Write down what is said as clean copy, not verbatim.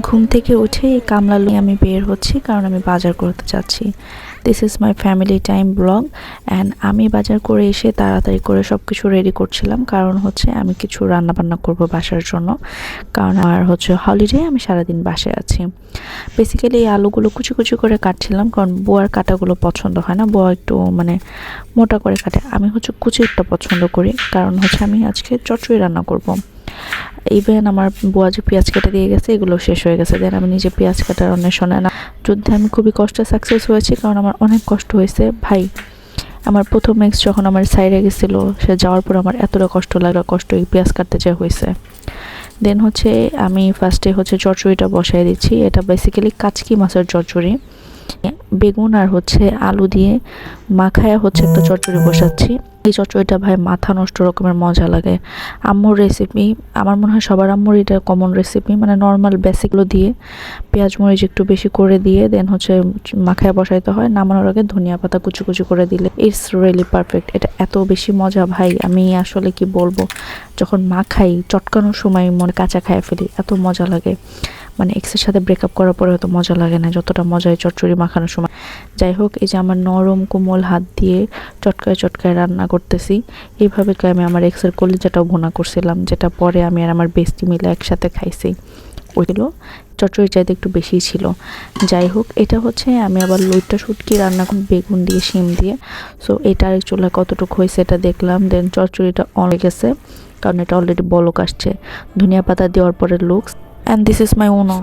ঘুম থেকে উঠে এই কামলা নিয়ে আমি বের হচ্ছি কারণ আমি বাজার করতে যাচ্ছি। This is my family time blog and আমি বাজার করে এসে তাড়াতাড়ি করে সব কিছু রেডি করছিলাম, কারণ হচ্ছে আমি কিছু রান্নাবান্না করব বাসার জন্য, কারণ আমার হচ্ছে হলিডে, আমি সারাদিন বাসায় আছি। বেসিক্যালি এই আলুগুলো কুচি কুচি করে কাটছিলাম, কারণ বোয়ার কাটাগুলো পছন্দ হয় না, বোয়া একটু মানে মোটা করে কাটে, আমি হচ্ছে কুচিরটা পছন্দ করি, কারণ হচ্ছে আমি আজকে চচ্চড়ি রান্না করব। ইভেন আমার বুয়া যে পেঁয়াজ কেটে দিয়ে গেছে এগুলো শেষ হয়ে গেছে, দেন আমি নিজে পেঁয়াজ কাটার অন্বেষণে না যুদ্ধে আমি খুবই কষ্টে সাকসেস হয়েছি, কারণ আমার অনেক কষ্ট হয়েছে ভাই। আমার প্রথম এক্স যখন আমার সাইডে গেছিলো, সে যাওয়ার পর আমার এতটা কষ্ট লাগলো, কষ্ট এই পেঁয়াজ কাটতে যা হয়েছে। দেন হচ্ছে আমি ফার্স্টে হচ্ছে চচ্চড়িটা বসাই দিচ্ছি। এটা বেসিক্যালি কাচকি মাছের চচ্চড়ি, বেগুন আর হচ্ছে আলু দিয়ে মাখায়া হচ্ছে একটা চচ্চড়ি বসাচ্ছি। এই চচ্চড়িটা ভাই মাথা নষ্ট রকমের মজা লাগে। আম্মুর রেসিপি, আমার মনে হয় সবার আম্মুর এটা কমন রেসিপি, মানে নর্মাল বেসিকগুলো দিয়ে পেঁয়াজ মরিচ একটু বেশি করে দিয়ে দেন হচ্ছে মাখায় বসাইতে হয়, নামানোর আগে ধনিয়া পাতা কুচি কুচি করে দিলে ইটস রিয়েলি পারফেক্ট। এটা এত বেশি মজা ভাই, আমি আসলে কি বলবো, যখন মাখাই চটকানোর সময় মনে কাঁচা খায় ফেলি, এত মজা লাগে। মানে এক্সের সাথে ব্রেকআপ করার পরে হয়তো মজা লাগে না যতটা মজা হয় চচ্চড়ি মাখানোর সময়। যাই হোক, এই যে আমার নরম কোমল হাত দিয়ে চটকায় চটকায় রান্না করতেছি। এইভাবে আমি আমার এক্সের কলিজাটাও ভুনা করছিলাম, যেটা পরে আমি আর আমার বেস্টি মিলে একসাথে খাইছি। ওইগুলো চচ্চড়ি চাইতে একটু বেশিই ছিল। যাই হোক, এটা হচ্ছে আমি আবার লইট্টা শুটকি রান্না করি বেগুন দিয়ে শিম দিয়ে। সো এটার চুলা কতটুকু হয়েছে এটা দেখলাম, দেন চচ্চড়িটা অন গেছে, কারণ এটা অলরেডি বলক আসছে। ধনিয়া পাতা দেওয়ার পরে looks, and this is my Uno.